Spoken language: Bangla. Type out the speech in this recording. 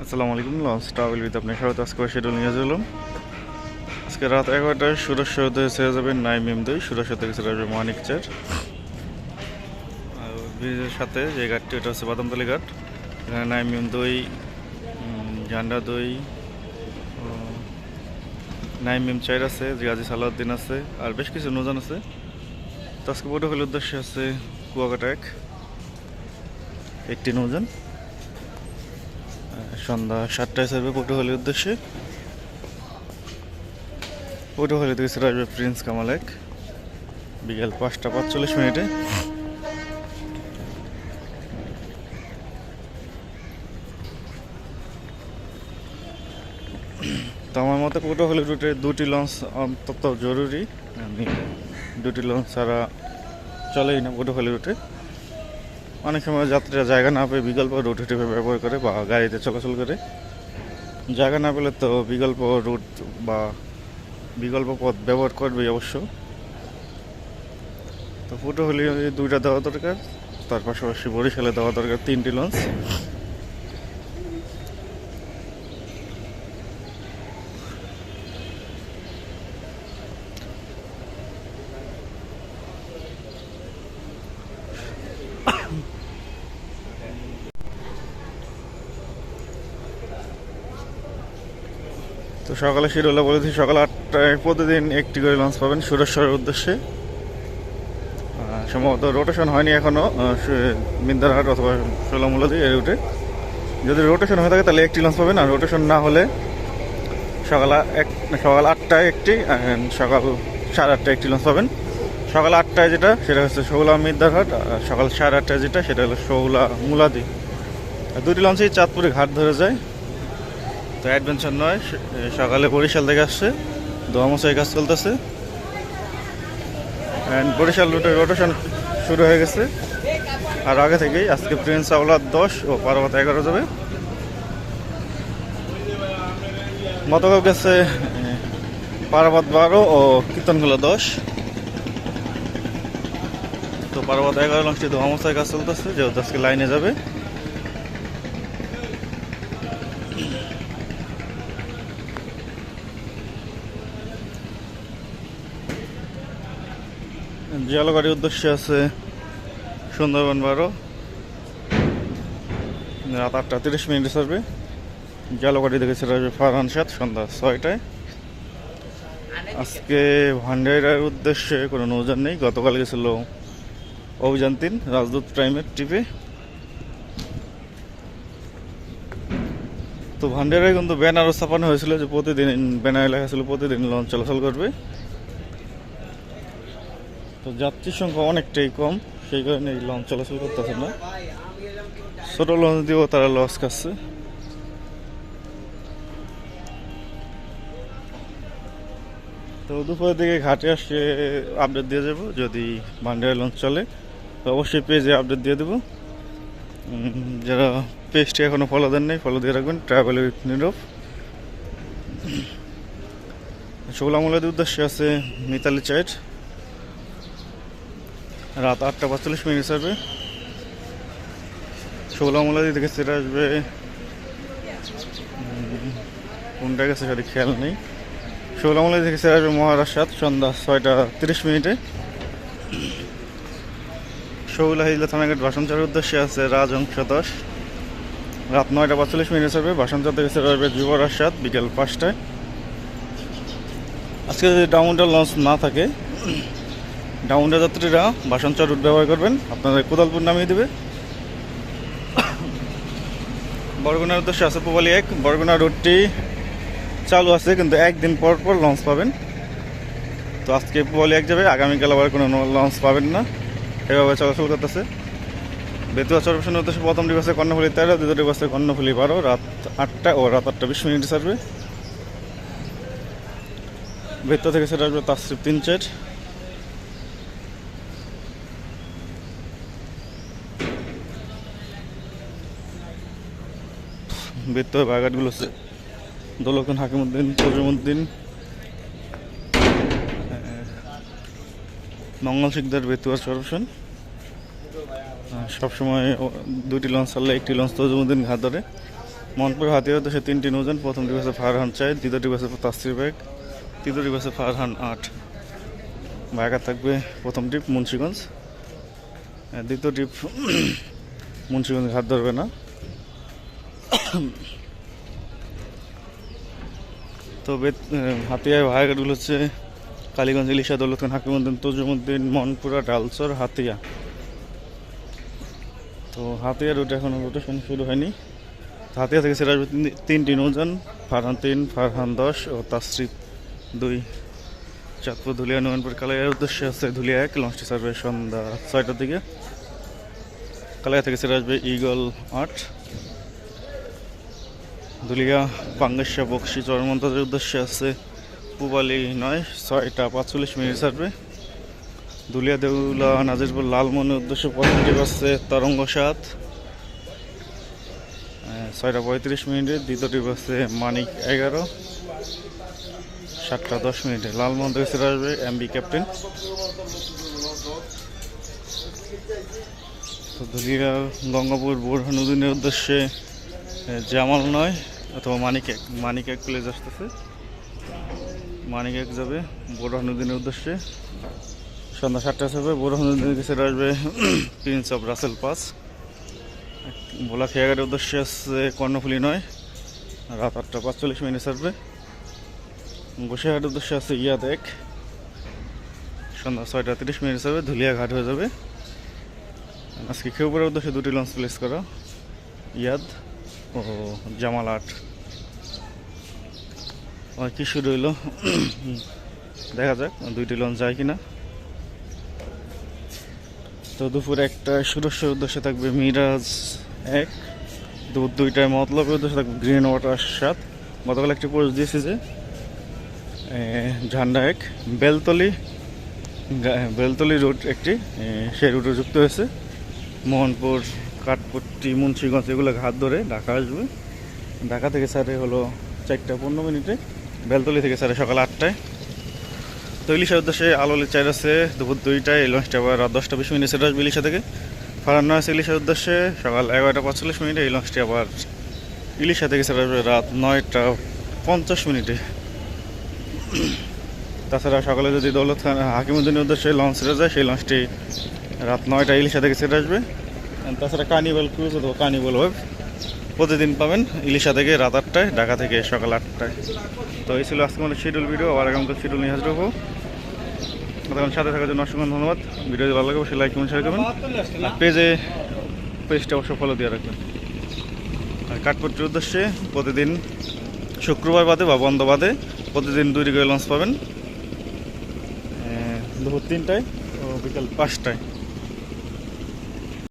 আসসালামু আলাইকুম। লঞ্চ ট্রাভেল উইথ আপনার স্বাগত। আজকে শিডিউল নিয়ে চললাম। আজকে রাত 11টায় সুরক্ষা হতে ছেড়ে যাবে নাইমিম দুই, সুরক্ষা থেকে ছেড়ে যাবে মানিকচার। আর ব্রিজের সাথে যে ঘাটটি ওটা হচ্ছে বাদামতলি ঘাট। এখানে নাইমিম দুই, ঝান্ডা দুই, নাইমিম চার আছে, গাজী সালাউদ্দিন আছে, আর বেশ কিছু নৌযান আছে। তো আজকে পটুয়াখালীর উদ্দেশ্যে আছে কুয়াকাটা একটি নৌযান। সন্ধ্যা 7টায় ছাড়বে পটুয়াখালীর উদ্দেশ্যে। পটুয়াখালী থেকে ছেড়ে আসবে প্রিন্স কামাল এক বিকেল 5টা 45 মিনিটে। তো আমার মতে পটুয়াখালী রুটে দুটি লঞ্চ অন্তত জরুরি। দুটি লঞ্চ ছাড়া চলেই না পটুয়াখালী রুটে। অনেক সময় যাত্রীরা জায়গা না পেয়ে বিকল্প রুট হিসেবে ব্যবহার করে বা গাড়িতে চলাচল করে। জায়গা না পেলে তো বিকল্প রুট বা বিকল্প পথ ব্যবহার করবেই অবশ্য। তো পটুয়াখালী দুইটা দেওয়া দরকার, তার পাশাপাশি বরিশালে দেওয়া দরকার 3টি লঞ্চ। তো সকালে শিডিউলে বলেছি সকাল 8টায় প্রতিদিন একটি করে লঞ্চ পাবেন সুরেশ্বরের উদ্দেশ্যে। সম্ভবত রোটেশন হয়নি এখনও মিন্দারহাট অথবা সোলামুলাদি এই রুটে। যদি রোটেশন হয়ে থাকে তাহলে একটি লঞ্চ পাবেন, আর রোটেশন না হলে সকাল 8টায় একটি, সকাল 8:30টায় একটি লঞ্চ পাবেন। সকাল 8টায় যেটা সেটা হচ্ছে শৌলা মিন্দারহাট, আর সকাল 8:30টায় যেটা সেটা হলো শৌলা মুলাদি। আর দুটি লঞ্চেই চাঁদপুরে ঘাট ধরে যায়। তো অ্যাডভেঞ্চার নয়, সকালে বরিশাল থেকে আসছে, দোয়ামশাই কাজ চলতেছে। অ্যান্ড বরিশাল রুটের রোটেশন শুরু হয়ে গেছে আর আগে থেকেই। আজকে প্রিন্স আওলাদ 10 ও পার্বত 11 যাবে। গতকাল গেছে পার্বত 12 ও কীর্তনগুলো 10। তো পার্বত 11 লঞ্চটি দোয়ামশাই কাজ চলতেছে, যেহেতু আজকে লাইনে যাবে। জিয়ালগাড়ির উদ্দেশ্যে আছে সুন্দরবন 12, রাত 8টা 30 মিনিটে ছাড়বে। জিয়ালগাড়ি থেকে ছেড়ে আসবে ফারহান 7 সন্ধ্যা 6টায়। আজকে ভান্ডারিয়ার উদ্দেশ্যে কোনো নৌযান নেই। গতকাল গেছিল অভিযান 3 রাজদূত প্রাইমের টিপে। তো ভান্ডারিয়ায় কিন্তু ব্যানারও ছাপানো হয়েছিল যে প্রতিদিন, ব্যানারে লেখা ছিল প্রতিদিন লঞ্চ চলাচল করবে। তো যাত্রীর সংখ্যা অনেকটাই কম, সেই কারণে এই লঞ্চ চলাচল করতেছে না। ছোট লঞ্চ দিয়েও তারা লস খাচ্ছে। তো দুপুরের দিকে ঘাটে আসে আপডেট দিয়ে যাবো। যদি ভান্ডারিয়া লঞ্চ চলে তো অবশ্যই পেজে আপডেট দিয়ে দেবো। যারা পেজটি এখনও ফলো দেন নাই ফলো দিয়ে রাখবেন, ট্রাভেল উইথ নীরব। শৌলামুলাদের উদ্দেশ্যে আছে মিতালি চাইট, রাত 8টা 45 মিনিট ছাড়বে। শৌলামুলাদি থেকে ছেড়ে আসবে কোনটা গেছে সঠিক খেয়াল নেই। শৌলামুলাদি থেকে ছেড়ে আসবে মহারাষ্ট্র সন্ধ্যা 6টা 30 মিনিটে। শৌলা হিজলা থানাঘাট ভাষণচারের উদ্দেশ্যে আছে রাজহংস 10, রাত 9টা 45 মিনিট ছাড়বে। ভাষণচার থেকে ছেড়ে আসবে যুবরাজ 7 বিকেল 5টায়। আজকে যদি ডাউনটার লঞ্চ না থাকে, ডাউনটা যাত্রীরা ভাষণচার রুট ব্যবহার করবেন, আপনাদের কোদালপুর নামিয়ে দেবে। বরগুনার উদ্দেশ্যে আছে পোবালি 1। বরগুনা রুটটি চালু আছে, কিন্তু একদিন পর পর লঞ্চ পাবেন। তো আজকে পোবালি 1 যাবে, আগামীকাল আবার কোনো লঞ্চ পাবেন না, এভাবে চলাচল করতেছে। বেতুয়া চরপেশনের উদ্দেশ্যে প্রথম ডিভাসে কর্ণফুলি 13, দ্বিতীয় ডিভাসে কর্ণফুলি 12, রাত 8টা ও রাত 8টা 20 মিনিটে ছাড়বে। বেতুয়া থেকে সেটা আসবে তাসরিফ 3-4। বেতুয়া বাগাটগুলো হচ্ছে দোলকন, হাকিমুদ্দিন, তজুমুদ্দিন, মঙ্গল শিকদার, বেতুয়া চরপেশন। সবসময় দুটি লঞ্চ চাললে একটি লঞ্চ তজুমুদ্দিন ঘাট ধরে। মনপুর হাতিয়া উদ্দেশ্যে 3টি নৌযান। প্রথম ট্রিপ আছে ফারহান চাই, দ্বিতীয় ট্রিপ আছে তাসরির বেগ, তৃতীয় ট্রিপ আছে ফারহান 8। ভাড়া থাকবে প্রথম ট্রিপ মুন্সিগঞ্জ, দ্বিতীয় ট্রিপ মুন্সিগঞ্জ ঘাট ধরবে না। তবে হাতিয়ায় ভাড়াঘাটগুলো হচ্ছে কালীগঞ্জ, ইলিশা, দৌলতখান, হাকিমউদ্দিন, তজুমউদ্দিন, মনপুরা, ডালচর, হাতিয়া। তো হাতিয়া রুটে এখনো রোটেশন শুরু হয়নি। হাতিয়া থেকে সেরা আসবে 3টি নৌযান, ফারহান 3, ফারহান 10 ও তাসরিফ 2। চাঁদপুর ধুলিয়া নয়নপুর কালাইয়ার উদ্দেশ্যে আছে ধুলিয়া 1, লঞ্চটি ছাড়বে সন্ধ্যা 6টার দিকে। কালাইয়া থেকে সেরা আসবে ঈগল 8। ধুলিয়া পাঙ্গেশ্বর বক্সি চরমন্তাজের উদ্দেশ্যে আছে পুবালি 9, 6টা 45 মিনিট ছাড়বে। ধুলিয়া দেউলা নাজিরপুর লালমনির উদ্দেশ্যে প্রথম ট্রিপ আছে তরঙ্গ 7, 6টা 35 মিনিটে। দ্বিতীয় ট্রিপ আছে মানিক 11, 7টা 10 মিনিটে। লালমোহন থেকে সেরা আসবে এমবি ক্যাপ্টেন। তো ধুলিয়া গঙ্গাপুর বোরহানুদ্দিনের উদ্দেশ্যে জামাল 9 অথবা মানিক এক প্লেস আসতেছে। মানিক 1 যাবে বোরহানুদ্দিনের উদ্দেশ্যে, সন্ধ্যা 7টা যাবে। বোরহানুদ্দিনের কাছে আসবে প্রিন্স অফ রাসেল 5। ভোলা খেয়াঘাটের উদ্দেশ্যে আসছে কর্ণফুলি 9, রাত 8টা 45 মিনিট ছাড়বে। গোসাইহাটের উদ্দেশ্যে আছে ইয়াদ 1, সন্ধ্যা 6টা 30 মিনিট ছাড়বে। ধুলিয়া ঘাট হয়ে যাবে। আজকে খেউপুরের উদ্দেশ্যে 2টি লঞ্চ প্লেস করা, ইয়াদ ও জামাল 8। কি শুরু হইল দেখা যাক 2টি লঞ্চ যায় কিনা। তো দুপুরে 1টায় সুরক্ষার উদ্দেশ্যে থাকবে মিরাজ 1, দুপুর 2টায় মতলবের উদ্দেশ্যে থাকবে গ্রিন ওয়াটার 7। গতকাল একটি পোস্ট দিয়েছি যে ঝান্ডা 1 বেলতলি রুট একটি সেই রুটে যুক্ত হয়েছে। মোহনপুর, কাঠপট্টি, মুন্সিগঞ্জ এগুলো ঘাট ধরে ঢাকা আসবে। ঢাকা থেকে ছাড়ে হলো 4টা 15 মিনিটে, বেলতলি থেকে ছাড়ে সকাল 8টায়। তো ইলিশার উদ্দেশ্যে আলোলি 4 আছে দুপুর 2টায়। এই লঞ্চটা আবার রাত 10টা 20 মিনিটে সেটা আসবে ইলিশা থেকে। ফারহান 9 আছে ইলিশার উদ্দেশ্যে সকাল 11টা 45 মিনিটে। এই লঞ্চটি আবার ইলিশা থেকে সেটা আসবে রাত 9টা 50 মিনিটে। তাছাড়া সকালে যদি দৌলতখান হাকিমউদ্দিনের উদ্দেশ্যে লঞ্চ ছেড়ে যায়, সেই লঞ্চটি রাত 9টা ইলিশা থেকে সেটা আসবে। তাছাড়া কার্নিভাল ক্রুজ অথবা কার্নিভাল ওয়েব প্রতিদিন পাবেন ইলিশা থেকে রাত 8টায়, ঢাকা থেকে সকাল 8টায়। তো এই ছিল আজকে আমাদের শিডিউল ভিডিও। আবার আগামীকাল শিডিউল নিয়ে হাজির হবো। তখন সাথে থাকার জন্য অসংখ্য ধন্যবাদ। ভিডিও যদি ভালো লাগে অবশ্যই লাইক কমেন্ট শেয়ার করবেন। পেজটা অবশ্যই ফলো দিয়ে রাখবেন। আর কাঠপট্টির উদ্দেশ্যে প্রতিদিন শুক্রবার বাদে বা বন্ধ বাদে প্রতিদিন 2টি করে লঞ্চ পাবেন, দুপুর 3টায় ও বিকাল 5টায়।